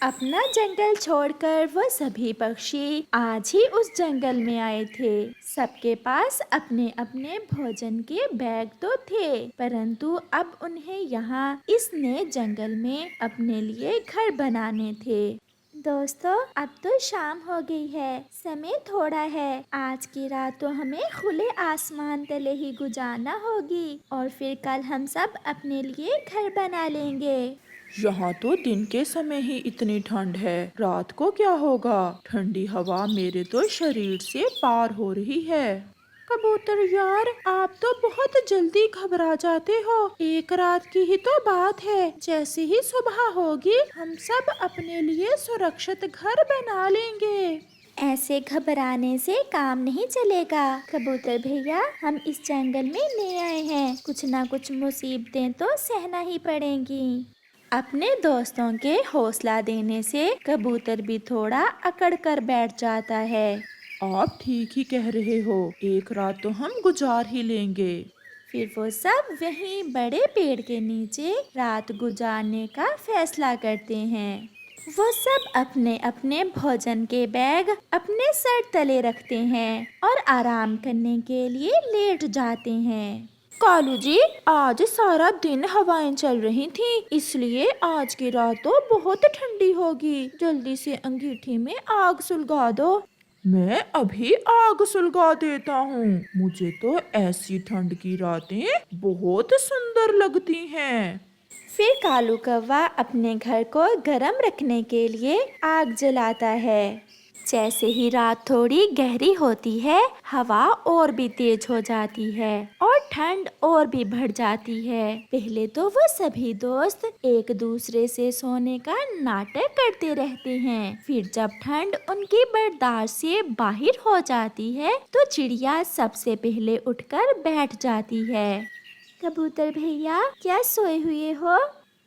अपना जंगल छोड़कर वो सभी पक्षी आज ही उस जंगल में आए थे। सबके पास अपने अपने भोजन के बैग तो थे, परंतु अब उन्हें यहाँ इस नए जंगल में अपने लिए घर बनाने थे। दोस्तों, अब तो शाम हो गई है, समय थोड़ा है। आज की रात तो हमें खुले आसमान तले ही गुजारना होगी और फिर कल हम सब अपने लिए घर बना लेंगे। यहाँ तो दिन के समय ही इतनी ठंड है, रात को क्या होगा। ठंडी हवा मेरे तो शरीर से पार हो रही है। कबूतर यार, आप तो बहुत जल्दी घबरा जाते हो। एक रात की ही तो बात है, जैसे ही सुबह होगी हम सब अपने लिए सुरक्षित घर बना लेंगे। ऐसे घबराने से काम नहीं चलेगा कबूतर भैया। हम इस जंगल में नए आए हैं, कुछ ना कुछ मुसीबतें तो सहना ही पड़ेंगी। अपने दोस्तों के हौसला देने से कबूतर भी थोड़ा अकड़ कर बैठ जाता है। आप ठीक ही कह रहे हो, एक रात तो हम गुजार ही लेंगे। फिर वो सब वहीं बड़े पेड़ के नीचे रात गुजारने का फैसला करते हैं। वो सब अपने अपने भोजन के बैग अपने सर तले रखते हैं और आराम करने के लिए लेट जाते हैं। कालू जी, आज सारा दिन हवाएं चल रही थी, इसलिए आज की रात तो बहुत ठंडी होगी। जल्दी से अंगीठी में आग सुलगा दो। मैं अभी आग सुलगा देता हूँ। मुझे तो ऐसी ठंड की रातें बहुत सुंदर लगती हैं। फिर कालू कौवा अपने घर को गर्म रखने के लिए आग जलाता है। जैसे ही रात थोड़ी गहरी होती है, हवा और भी तेज हो जाती है और ठंड और भी बढ़ जाती है। पहले तो वो सभी दोस्त एक दूसरे से सोने का नाटक करते रहते हैं। फिर जब ठंड उनकी बर्दाश्त से बाहर हो जाती है, तो चिड़िया सबसे पहले उठकर बैठ जाती है। कबूतर भैया, क्या सोए हुए हो?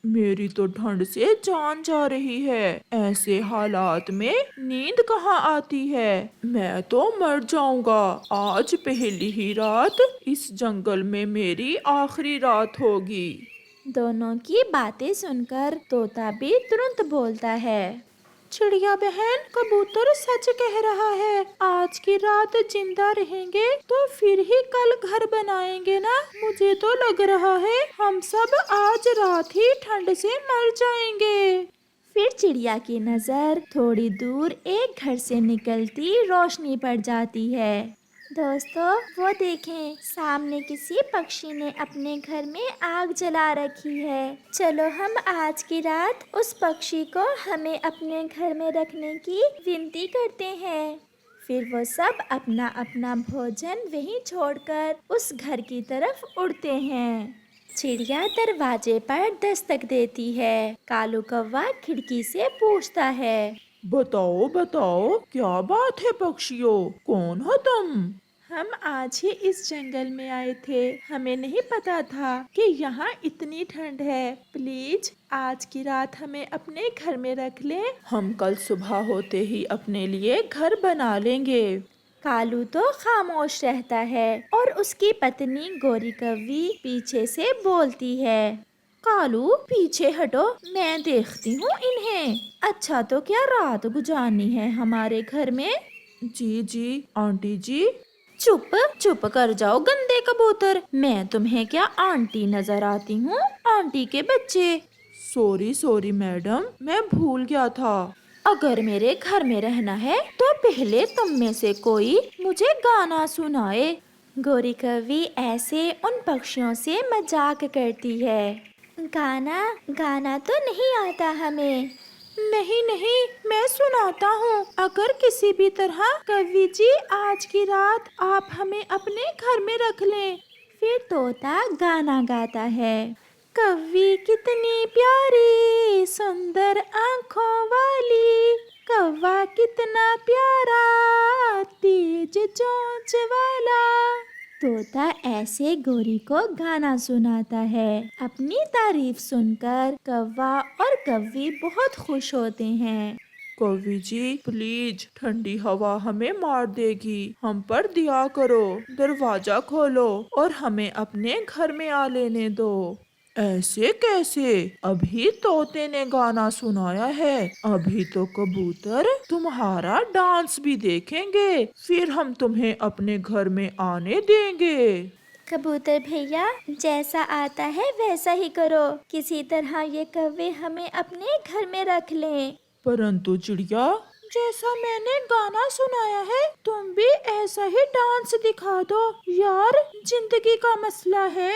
मेरी तो ठंड से जान जा रही है। ऐसे हालात में नींद कहाँ आती है। मैं तो मर जाऊंगा। आज पहली ही रात इस जंगल में मेरी आखिरी रात होगी। दोनों की बातें सुनकर तोता भी तुरंत बोलता है। चिड़िया बहन, कबूतर सच कह रहा है। आज की रात जिंदा रहेंगे तो फिर ही कल घर बनाएंगे ना। मुझे तो लग रहा है हम सब आज रात ही ठंड से मर जाएंगे। फिर चिड़िया की नजर थोड़ी दूर एक घर से निकलती रोशनी पड़ जाती है। दोस्तों, वो देखें, सामने किसी पक्षी ने अपने घर में आग जला रखी है। चलो हम आज की रात उस पक्षी को हमें अपने घर में रखने की विनती करते हैं। फिर वो सब अपना अपना भोजन वहीं छोड़कर उस घर की तरफ उड़ते हैं। चिड़िया दरवाजे पर दस्तक देती है। कालू कौवा खिड़की से पूछता है। बताओ बताओ, क्या बात है पक्षियों, कौन हो तुम? हम आज ही इस जंगल में आए थे, हमें नहीं पता था कि यहाँ इतनी ठंड है। प्लीज आज की रात हमें अपने घर में रख ले। हम कल सुबह होते ही अपने लिए घर बना लेंगे। कालू तो खामोश रहता है और उसकी पत्नी गोरी कौवी पीछे से बोलती है। कालू, पीछे हटो, मैं देखती हूँ इन्हें। अच्छा, तो क्या रात गुजारनी है हमारे घर में? जी जी आंटी जी। चुप चुप कर जाओ गंदे कबूतर। मैं तुम्हें क्या आंटी नजर आती हूँ? आंटी के बच्चे। सॉरी सॉरी मैडम, मैं भूल गया था। अगर मेरे घर में रहना है तो पहले तुम में से कोई मुझे गाना सुनाए। गोरी कौवी ऐसे उन पक्षियों से मजाक करती है। गाना गाना तो नहीं आता हमें। नहीं नहीं, मैं सुनाता हूँ। अगर किसी भी तरह कवि जी आज की रात आप हमें अपने घर में रख लें। फिर तोता गाना गाता है। कौवी कितनी प्यारी सुंदर आँखों वाली, कौवा कितना प्यारा तेज चोंच वाला। तोता ऐसे गोरी को गाना सुनाता है। अपनी तारीफ सुनकर कौवा और कौवी बहुत खुश होते हैं। कवि जी प्लीज, ठंडी हवा हमें मार देगी, हम पर दया करो। दरवाजा खोलो और हमें अपने घर में आ लेने दो। ऐसे कैसे? अभी तोते ने गाना सुनाया है, अभी तो कबूतर तुम्हारा डांस भी देखेंगे, फिर हम तुम्हें अपने घर में आने देंगे। कबूतर भैया, जैसा आता है वैसा ही करो, किसी तरह ये कौवे हमें अपने घर में रख लें। परंतु चिड़िया, जैसा मैंने गाना सुनाया है तुम भी ऐसा ही डांस दिखा दो यार, जिंदगी का मसला है।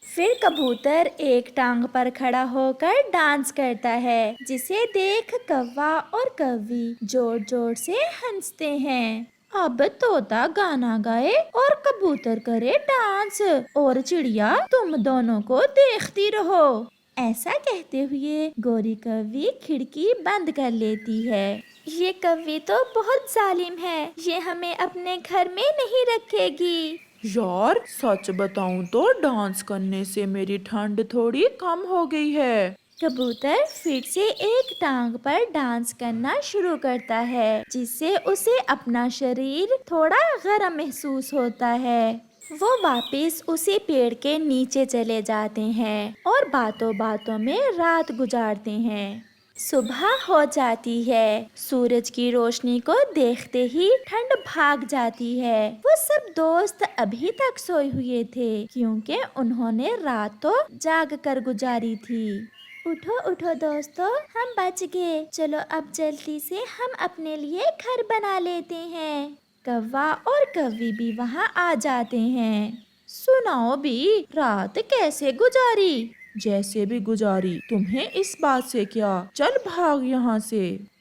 फिर कबूतर एक टांग पर खड़ा होकर डांस करता है, जिसे देख कौवा और कौवी जोर जोर से हंसते हैं। अब तोता गाना गाए और कबूतर करे डांस, और चिड़िया तुम दोनों को देखती रहो। ऐसा कहते हुए गोरी कौवी खिड़की बंद कर लेती है। ये कौवी तो बहुत जालिम है, ये हमें अपने घर में नहीं रखेगी। यार सच बताऊं तो डांस करने से मेरी ठंड थोड़ी कम हो गई है। कबूतर फिर से एक टांग पर डांस करना शुरू करता है, जिससे उसे अपना शरीर थोड़ा गर्म महसूस होता है। वो वापस उसी पेड़ के नीचे चले जाते हैं और बातों बातों में रात गुजारते हैं। सुबह हो जाती है, सूरज की रोशनी को देखते ही ठंड भाग जाती है। वो सब दोस्त अभी तक सोए हुए थे, क्योंकि उन्होंने रात तो जाग कर गुजारी थी। उठो उठो दोस्तों, हम बच गए। चलो अब जल्दी से हम अपने लिए घर बना लेते हैं। कौवा और कौवी भी वहाँ आ जाते हैं। सुनाओ भी, रात कैसे गुजारी? जैसे भी गुजारी, तुम्हें इस बात से क्या? चल भाग यहाँ से।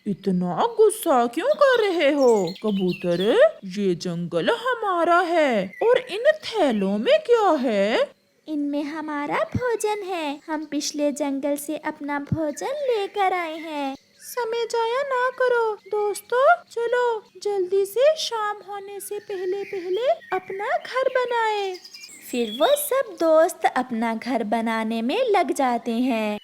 इतना गुस्सा क्यों कर रहे हो कबूतर? ये जंगल हमारा है, और इन थैलों में क्या है? इनमें हमारा भोजन है, हम पिछले जंगल से अपना भोजन लेकर आए हैं। समय जाया ना करो दोस्तों, चलो जल्दी से शाम होने से पहले पहले अपना घर बनाए। फिर वो सब दोस्त अपना घर बनाने में लग जाते हैं।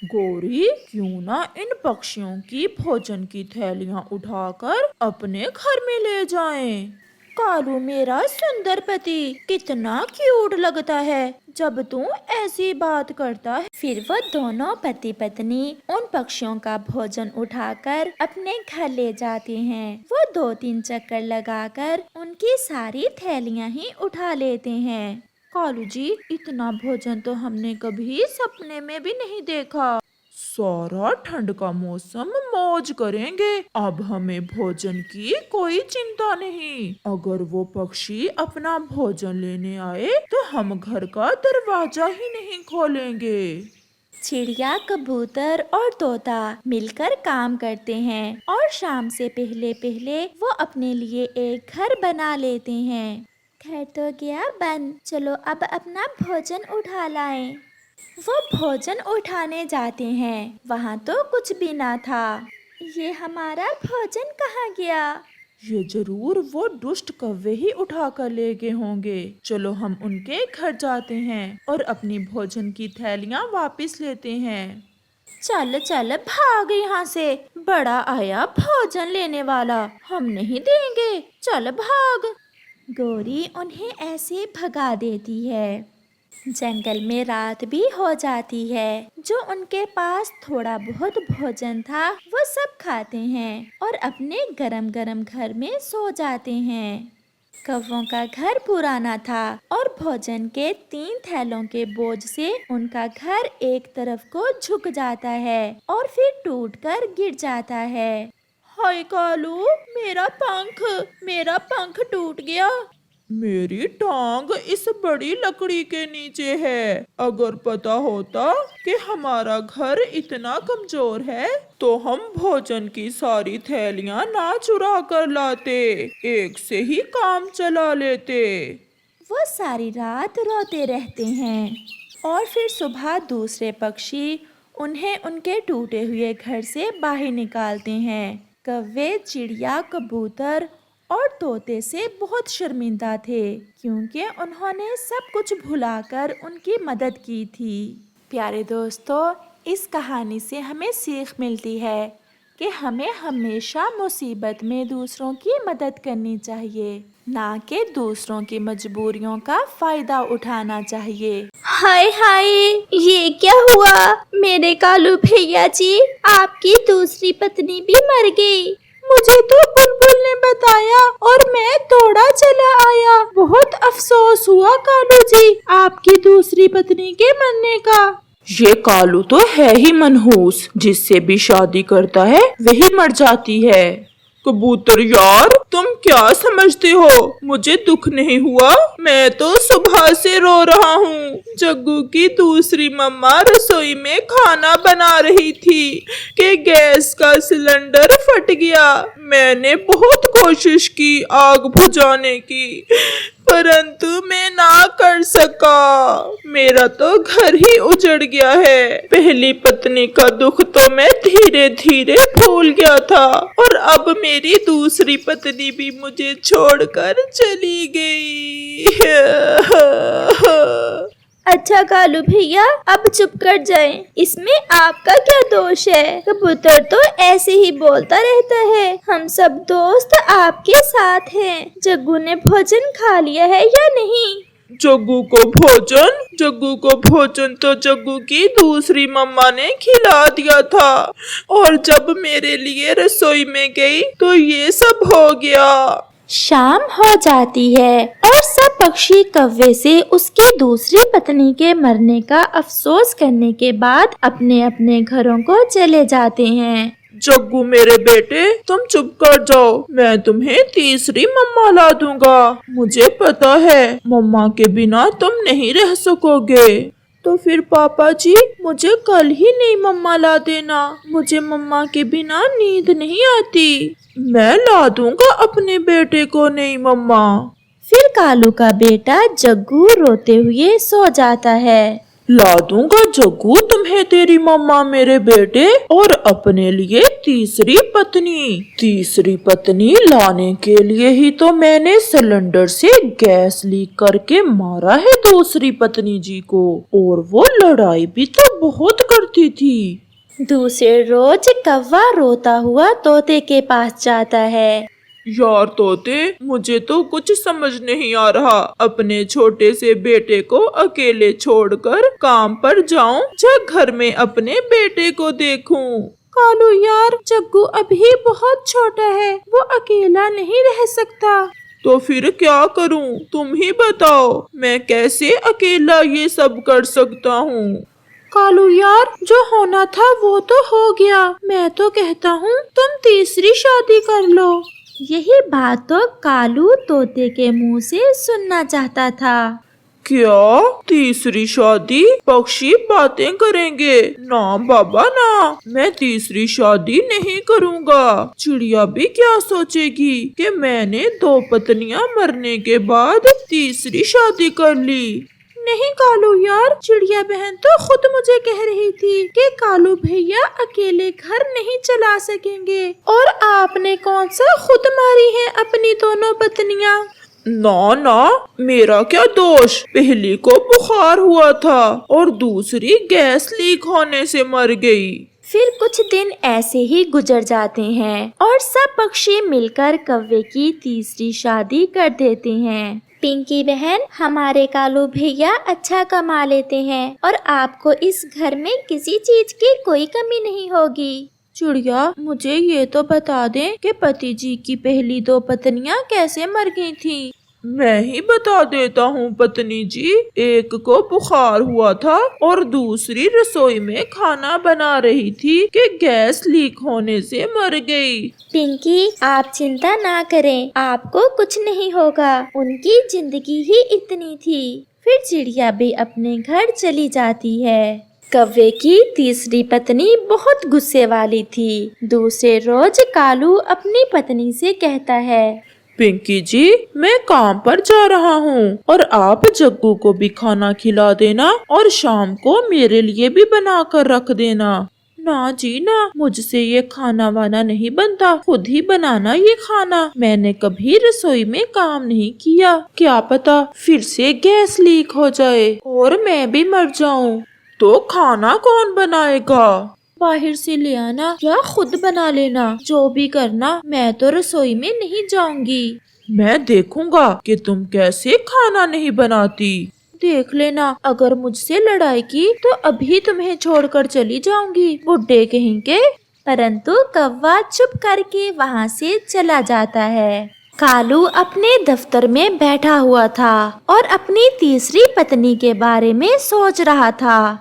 गोरी, क्यों ना इन पक्षियों की भोजन की थैलियां उठाकर अपने घर में ले जाएं। कालू मेरा सुंदर पति कितना क्यूट लगता है जब तू ऐसी बात करता है। फिर वो दोनों पति पत्नी उन पक्षियों का भोजन उठाकर अपने घर ले जाते हैं। वो 2-3 चक्कर लगाकर उनकी सारी थैलियां ही उठा लेते हैं। कालू जी, इतना भोजन तो हमने कभी सपने में भी नहीं देखा। सारा ठंड का मौसम मौज करेंगे, अब हमें भोजन की कोई चिंता नहीं। अगर वो पक्षी अपना भोजन लेने आए तो हम घर का दरवाजा ही नहीं खोलेंगे। चिड़िया, कबूतर और तोता मिलकर काम करते हैं और शाम से पहले पहले वो अपने लिए एक घर बना लेते हैं। घर तो गया बंद, चलो अब अपना भोजन उठा लाएं। वो भोजन उठाने जाते हैं, वहाँ तो कुछ भी ना था। ये हमारा भोजन कहाँ गया? ये जरूर वो दुष्ट कौवे ही उठा कर ले गए होंगे। चलो हम उनके घर जाते हैं और अपनी भोजन की थैलियां वापस लेते हैं। चल चल भाग यहाँ से, बड़ा आया भोजन लेने वाला, हम नहीं देंगे, चल भाग। गोरी उन्हें ऐसे भगा देती है। जंगल में रात भी हो जाती है। जो उनके पास थोड़ा बहुत भोजन था वो सब खाते हैं और अपने गरम गरम घर में सो जाते हैं। कौवों का घर पुराना था और भोजन के 3 थैलों के बोझ से उनका घर एक तरफ को झुक जाता है और फिर टूटकर गिर जाता है। हाय कालू, मेरा पंख टूट गया। मेरी टांग इस बड़ी लकड़ी के नीचे है। अगर पता होता कि हमारा घर इतना कमजोर है तो हम भोजन की सारी थैलियां ना चुरा कर लाते, एक से ही काम चला लेते। वो सारी रात रोते रहते हैं और फिर सुबह दूसरे पक्षी उन्हें उनके टूटे हुए घर से बाहर निकालते हैं। कौवे, चिड़िया, कबूतर और तोते से बहुत शर्मिंदा थे, क्योंकि उन्होंने सब कुछ भुलाकर उनकी मदद की थी। प्यारे दोस्तों, इस कहानी से हमें सीख मिलती है कि हमें हमेशा मुसीबत में दूसरों की मदद करनी चाहिए, ना कि दूसरों की मजबूरियों का फायदा उठाना चाहिए। हाय हाय, ये क्या हुआ? मेरे कालू भैया जी, आपकी दूसरी पत्नी भी मर गई। मुझे तो बुलबुल ने बताया और मैं दौड़ा चला आया। बहुत अफसोस हुआ कालू जी, आपकी दूसरी पत्नी के मरने का। ये कालू तो है ही मनहूस, जिससे भी शादी करता है वही मर जाती है। कबूतर यार, तुम क्या समझते हो? मुझे दुख नहीं हुआ, मैं तो सुबह से रो रहा हूँ। जग्गू की दूसरी मम्मा रसोई में खाना बना रही थी कि गैस का सिलेंडर फट गया। मैंने बहुत कोशिश की आग बुझाने की, परंतु मैं ना कर सका। मेरा तो घर ही उजड़ गया है। पहली पत्नी का दुख तो मैं धीरे धीरे भूल गया था, और अब मेरी दूसरी पत्नी भी मुझे छोड़कर चली गई। अच्छा कालू भैया, अब चुप कर जाएं। इसमें आपका क्या दोष है? कबूतर तो ऐसे ही बोलता रहता है। हम सब दोस्त आपके साथ हैं। जग्गू ने भोजन खा लिया है या नहीं? जग्गू को भोजन तो जग्गू की दूसरी मम्मा ने खिला दिया था, और जब मेरे लिए रसोई में गई तो ये सब हो गया। शाम हो जाती है और सब पक्षी कौवे से उसकी दूसरी पत्नी के मरने का अफसोस करने के बाद अपने अपने घरों को चले जाते हैं। जग्गू मेरे बेटे, तुम चुप कर जाओ, मैं तुम्हें तीसरी मम्मा ला दूंगा। मुझे पता है मम्मा के बिना तुम नहीं रह सकोगे। तो फिर पापा जी, मुझे कल ही नई मम्मा ला देना। मुझे मम्मा के बिना नींद नहीं आती। मैं ला दूंगा अपने बेटे को नई मम्मा। फिर कालू का बेटा जग्गू रोते हुए सो जाता है। ला दूंगा जग्गू तुम्हें तेरी मम्मा मेरे बेटे, और अपने लिए तीसरी पत्नी लाने के लिए ही तो मैंने सिलेंडर से गैस लीक करके मारा है दूसरी पत्नी जी को। और वो लड़ाई भी तो बहुत करती थी। दूसरे रोज कौवा रोता हुआ तोते के पास जाता है। यार तोते, मुझे तो कुछ समझ नहीं आ रहा। अपने छोटे से बेटे को अकेले छोड़कर काम पर जाऊं या घर में अपने बेटे को देखूं? कालू यार, जग्गू अभी बहुत छोटा है, वो अकेला नहीं रह सकता। तो फिर क्या करूं? तुम ही बताओ, मैं कैसे अकेला ये सब कर सकता हूँ? कालू यार, जो होना था वो तो हो गया। मैं तो कहता हूँ तुम तीसरी शादी कर लो। यही बात तो कालू तोते के मुंह से सुनना चाहता था। क्या तीसरी शादी? पक्षी बातें करेंगे? ना बाबा ना, मैं तीसरी शादी नहीं करूँगा। चिड़िया भी क्या सोचेगी कि मैंने 2 पत्नियां मरने के बाद तीसरी शादी कर ली। नहीं कालू यार, चिड़िया बहन तो खुद मुझे कह रही थी कि कालू भैया अकेले घर नहीं चला सकेंगे, और आपने कौन सा खुद मारी है अपनी दोनों पत्नियां। ना ना, मेरा क्या दोष? पहली को बुखार हुआ था और दूसरी गैस लीक होने से मर गई। फिर कुछ दिन ऐसे ही गुजर जाते हैं और सब पक्षी मिलकर कौवे की तीसरी शादी कर देते हैं। पिंकी बहन, हमारे कालू भैया अच्छा कमा लेते हैं और आपको इस घर में किसी चीज की कोई कमी नहीं होगी। चिड़िया, मुझे ये तो बता दें कि पति जी की पहली 2 पत्नियां कैसे मर गई थी। मैं ही बता देता हूँ पत्नी जी। एक को बुखार हुआ था और दूसरी रसोई में खाना बना रही थी कि गैस लीक होने से मर गई। पिंकी, आप चिंता ना करें, आपको कुछ नहीं होगा। उनकी जिंदगी ही इतनी थी। फिर चिड़िया भी अपने घर चली जाती है। कौवे की तीसरी पत्नी बहुत गुस्से वाली थी। दूसरे रोज कालू अपनी पत्नी से कहता है, पिंकी जी, मैं काम पर जा रहा हूँ और आप जग्गू को भी खाना खिला देना और शाम को मेरे लिए भी बना कर रख देना। ना जी ना, मुझसे ये खाना वाना नहीं बनता, खुद ही बनाना ये खाना। मैंने कभी रसोई में काम नहीं किया, क्या पता फिर से गैस लीक हो जाए और मैं भी मर जाऊँ। तो खाना कौन बनाएगा? बाहर से ले आना या खुद बना लेना, जो भी करना, मैं तो रसोई में नहीं जाऊंगी। मैं देखूंगा कि तुम कैसे खाना नहीं बनाती। देख लेना, अगर मुझसे लड़ाई की तो अभी तुम्हें छोड़कर चली जाऊंगी, बुड्ढे कहीं के। परंतु कौवा चुप करके वहाँ से चला जाता है। कालू अपने दफ्तर में बैठा हुआ था और अपनी तीसरी पत्नी के बारे में सोच रहा था।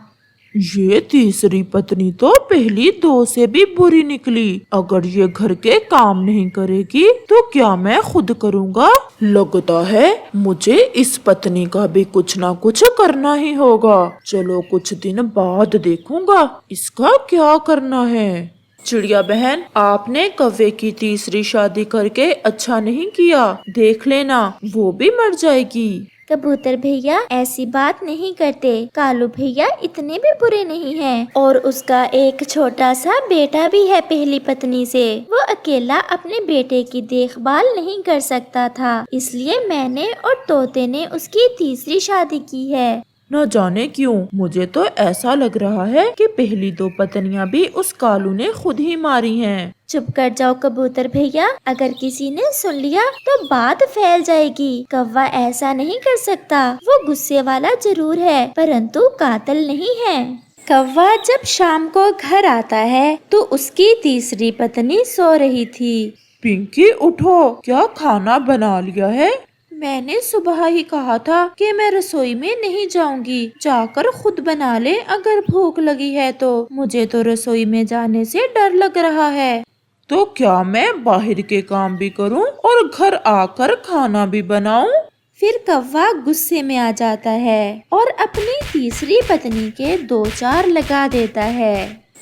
ये तीसरी पत्नी तो पहली दो से भी बुरी निकली। अगर ये घर के काम नहीं करेगी तो क्या मैं खुद करूँगा। लगता है मुझे इस पत्नी का भी कुछ ना कुछ करना ही होगा। चलो कुछ दिन बाद देखूंगा इसका क्या करना है। चिड़िया बहन, आपने कौवे की तीसरी शादी करके अच्छा नहीं किया। देख लेना वो भी मर जाएगी। कबूतर भैया ऐसी बात नहीं करते, कालू भैया इतने भी बुरे नहीं हैं और उसका एक छोटा सा बेटा भी है पहली पत्नी से। वो अकेला अपने बेटे की देखभाल नहीं कर सकता था, इसलिए मैंने और तोते ने उसकी तीसरी शादी की है। न जाने क्यों मुझे तो ऐसा लग रहा है कि पहली दो पत्नियां भी उस कालू ने खुद ही मारी हैं। चुप कर जाओ कबूतर भैया, अगर किसी ने सुन लिया तो बात फैल जाएगी। कौवा ऐसा नहीं कर सकता, वो गुस्से वाला जरूर है परंतु कातिल नहीं है। कौवा जब शाम को घर आता है तो उसकी तीसरी पत्नी सो रही थी। पिंकी उठो, क्या खाना बना लिया है। मैंने सुबह ही कहा था कि मैं रसोई में नहीं जाऊंगी, जाकर खुद बना ले अगर भूख लगी है तो। मुझे तो रसोई में जाने से डर लग रहा है। तो क्या मैं बाहर के काम भी करूं और घर आकर खाना भी बनाऊं? फिर कौवा गुस्से में आ जाता है और अपनी तीसरी पत्नी के दो चार लगा देता है।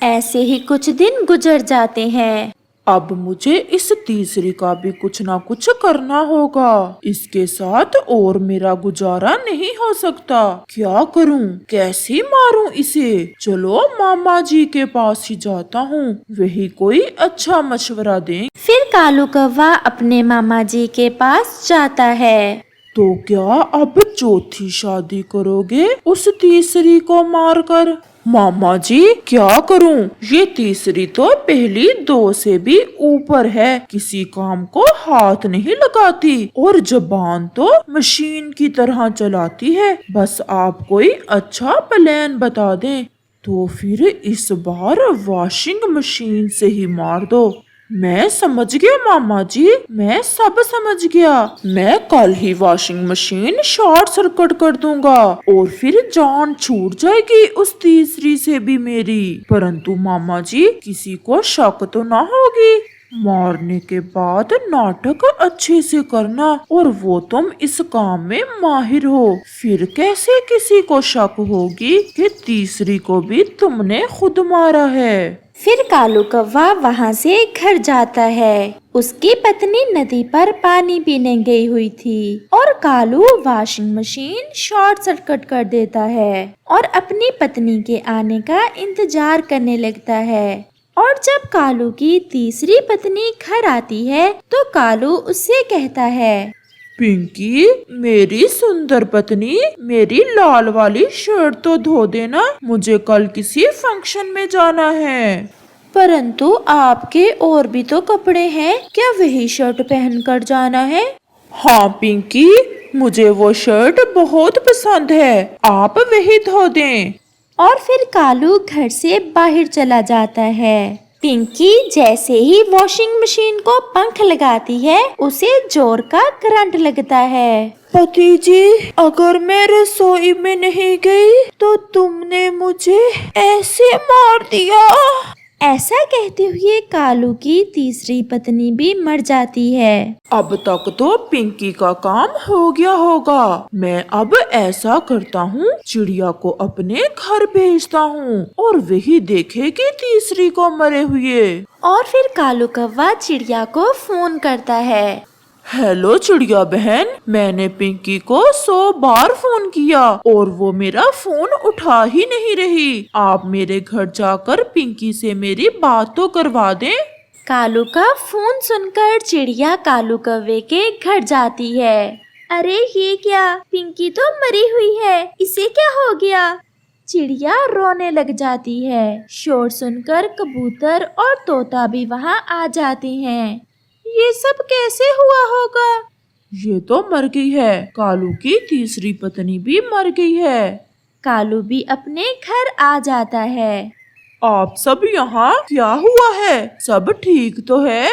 ऐसे ही कुछ दिन गुजर जाते हैं। अब मुझे इस तीसरी का भी कुछ ना कुछ करना होगा। इसके साथ और मेरा गुजारा नहीं हो सकता। क्या करूं, कैसे मारूं इसे। चलो मामा जी के पास ही जाता हूँ, वही कोई अच्छा मशवरा दें। फिर कालू कौवा अपने मामा जी के पास जाता है। तो क्या अब चौथी शादी करोगे उस तीसरी को मारकर? मामा जी क्या करूं, ये तीसरी तो पहली दो से भी ऊपर है, किसी काम को हाथ नहीं लगाती और जबान तो मशीन की तरह चलाती है। बस आप कोई अच्छा प्लान बता दें। तो फिर इस बार वॉशिंग मशीन से ही मार दो। मैं समझ गया मामा जी, मैं सब समझ गया। मैं कल ही वॉशिंग मशीन शॉर्ट सर्किट कर दूंगा और फिर जान छूट जाएगी उस तीसरी से भी मेरी। परंतु मामा जी किसी को शक तो ना होगी। मारने के बाद नाटक अच्छे से करना और वो तुम इस काम में माहिर हो। फिर कैसे किसी को शक होगी कि तीसरी को भी तुमने खुद मारा है। फिर कालू कौवा वहाँ से घर जाता है। उसकी पत्नी नदी पर पानी पीने गई हुई थी और Kalu washing machine short circuit कर देता है और अपनी पत्नी के आने का इंतजार करने लगता है। और जब कालू की तीसरी पत्नी घर आती है तो कालू उससे कहता है, पिंकी मेरी सुंदर पत्नी, मेरी लाल वाली शर्ट तो धो देना, मुझे कल किसी फंक्शन में जाना है। परंतु आपके और भी तो कपड़े हैं, क्या वही शर्ट पहनकर जाना है? हाँ पिंकी, मुझे वो शर्ट बहुत पसंद है, आप वही धो दें। और फिर कालू घर से बाहर चला जाता है। पिंकी जैसे ही वॉशिंग मशीन को पंख लगाती है उसे जोर का करंट लगता है। पति जी, अगर मैं रसोई में नहीं गई तो तुमने मुझे ऐसे मार दिया। ऐसा कहते हुए कालू की तीसरी पत्नी भी मर जाती है। अब तक तो पिंकी का काम हो गया होगा। मैं अब ऐसा करता हूँ, चिड़िया को अपने घर भेजता हूँ और वही देखेगी तीसरी को मरे हुए। और फिर कालू कौवा चिड़िया को फोन करता है। हेलो चिड़िया बहन, मैंने पिंकी को 100 बार फोन किया और वो मेरा फोन उठा ही नहीं रही। आप मेरे घर जाकर पिंकी से मेरी बात तो करवा दें। कालू का फोन सुनकर चिड़िया कालू कौवे के घर जाती है। अरे ये क्या, पिंकी तो मरी हुई है, इसे क्या हो गया? चिड़िया रोने लग जाती है। शोर सुनकर कबूतर और तोता भी वहाँ आ जाते हैं। ये सब कैसे हुआ होगा? ये तो मर गई है। कालू की तीसरी पत्नी भी मर गई है। कालू भी अपने घर आ जाता है। आप सब यहाँ क्या हुआ है? सब ठीक तो है?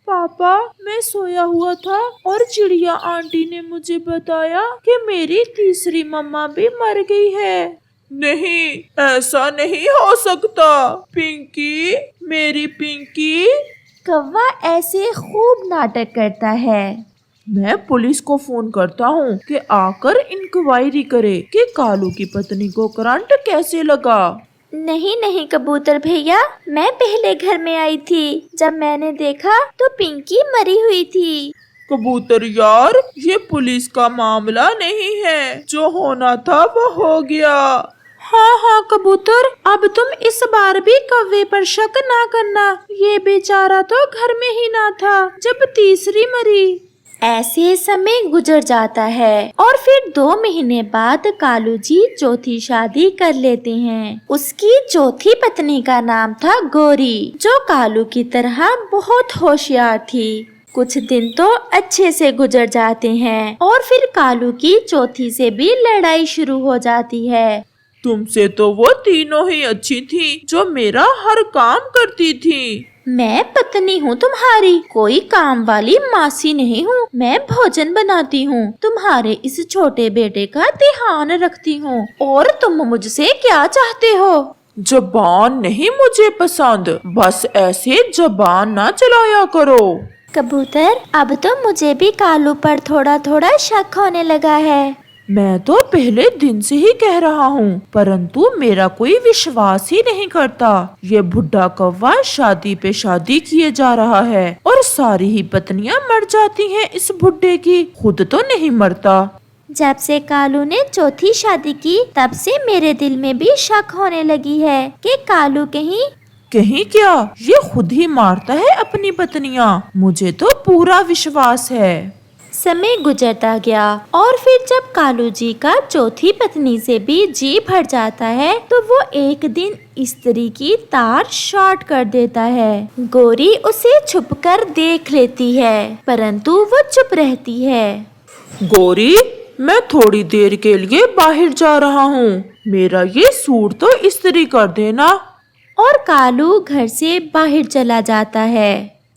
पापा, मैं सोया हुआ था और चिड़िया आंटी ने मुझे बताया कि मेरी तीसरी मम्मा भी मर गई है। नहीं, ऐसा नहीं हो सकता। पिंकी, मेरी पिंकी। कौवा ऐसे खूब नाटक करता है। मैं पुलिस को फोन करता हूँ कि आकर इंक्वायरी करे कि कालू की पत्नी को करंट कैसे लगा। नहीं नहीं कबूतर भैया, मैं पहले घर में आई थी। जब मैंने देखा तो पिंकी मरी हुई थी। कबूतर यार, ये पुलिस का मामला नहीं है। जो होना था वो हो गया। हाँ हाँ कबूतर, अब तुम इस बार भी कौवे पर शक ना करना। ये बेचारा तो घर में ही ना था जब तीसरी मरी। ऐसे समय गुजर जाता है और फिर 2 महीने बाद कालू जी चौथी शादी कर लेते हैं। उसकी चौथी पत्नी का नाम था गौरी, जो कालू की तरह बहुत होशियार थी। कुछ दिन तो अच्छे से गुजर जाते हैं और फिर कालू की चौथी से भी लड़ाई शुरू हो जाती है। तुमसे तो वो तीनों ही अच्छी थी, जो मेरा हर काम करती थी। मैं पत्नी हूँ तुम्हारी, कोई काम वाली मासी नहीं हूँ। मैं भोजन बनाती हूँ, तुम्हारे इस छोटे बेटे का ध्यान रखती हूँ। और तुम मुझसे क्या चाहते हो? जबान नहीं मुझे पसंद, बस ऐसे जबान ना चलाया करो। कबूतर, अब तो मुझे भी कालू पर थोड़ा थोड़ा शक होने लगा है। मैं तो पहले दिन से ही कह रहा हूँ, परंतु मेरा कोई विश्वास ही नहीं करता। ये बुढ़ा कौवा शादी पे शादी किए जा रहा है और सारी ही पत्नियां मर जाती हैं इस बुढ़े की, खुद तो नहीं मरता। जब से कालू ने चौथी शादी की, तब से मेरे दिल में भी शक होने लगी है कि कालू कहीं क्या, ये खुद ही मारता है अपनी पत्नियां। मुझे तो पूरा विश्वास है। समय गुजरता गया और फिर जब कालू जी का चौथी पत्नी से भी जी भर जाता है, तो वो एक दिन इस्त्री की तार शॉर्ट कर देता है। गौरी उसे छुपकर देख लेती है, परंतु वो चुप रहती है। गौरी, मैं थोड़ी देर के लिए बाहर जा रहा हूँ, मेरा ये सूट तो इस्त्री कर देना। और कालू घर से बाहर चला जाता है।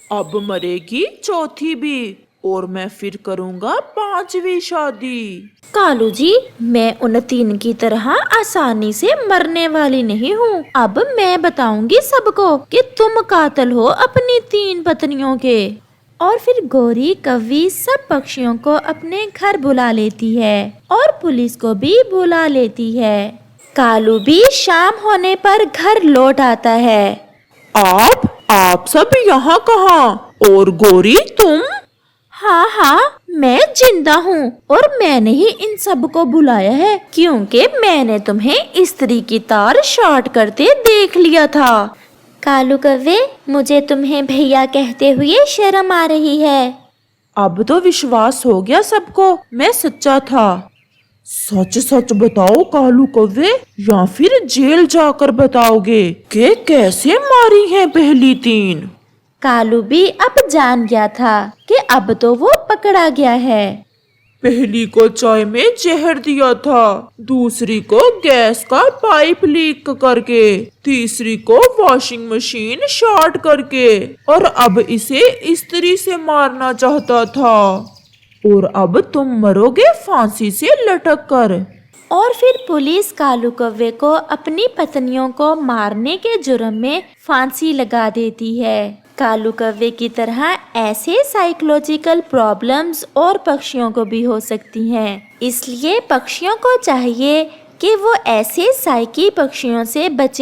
अब मरेगी चौथी भी, और मैं फिर करूँगा 5वीं शादी। कालू जी, मैं उन 3 की तरह आसानी से मरने वाली नहीं हूँ। अब मैं बताऊंगी सबको कि तुम कातिल हो अपनी 3 पत्नियों के। और फिर गौरी कौवी सब पक्षियों को अपने घर बुला लेती है और पुलिस को भी बुला लेती है। कालू भी शाम होने पर घर लौट आता है। आप सब यहाँ कहाँ? और गौरी तुम? हाँ, मैं जिंदा हूँ और मैंने ही इन सब को बुलाया है, क्योंकि मैंने तुम्हें इस्त्री की तार शॉर्ट करते देख लिया था। कालू कौवे, मुझे तुम्हें भैया कहते हुए शर्म आ रही है। अब तो विश्वास हो गया सबको, मैं सच्चा था। सच सच बताओ कालू कौवे, या फिर जेल जाकर बताओगे कि कैसे मारी है पहली 3? कालू भी अब जान गया था कि अब तो वो पकड़ा गया है। पहली को चाय में जहर दिया था, दूसरी को गैस का पाइप लीक करके, तीसरी को वॉशिंग मशीन शॉर्ट करके, और अब इसे इस्त्री से मारना चाहता था। और अब तुम मरोगे फांसी से लटक कर। और फिर पुलिस कालू कौवे को अपनी पत्नियों को मारने के जुर्म में फांसी लगा देती है। कालू कौवे की तरह ऐसे साइकोलॉजिकल प्रॉब्लम्स और पक्षियों को भी हो सकती हैं। इसलिए पक्षियों को चाहिए कि वो ऐसे साइकी पक्षियों से बचे।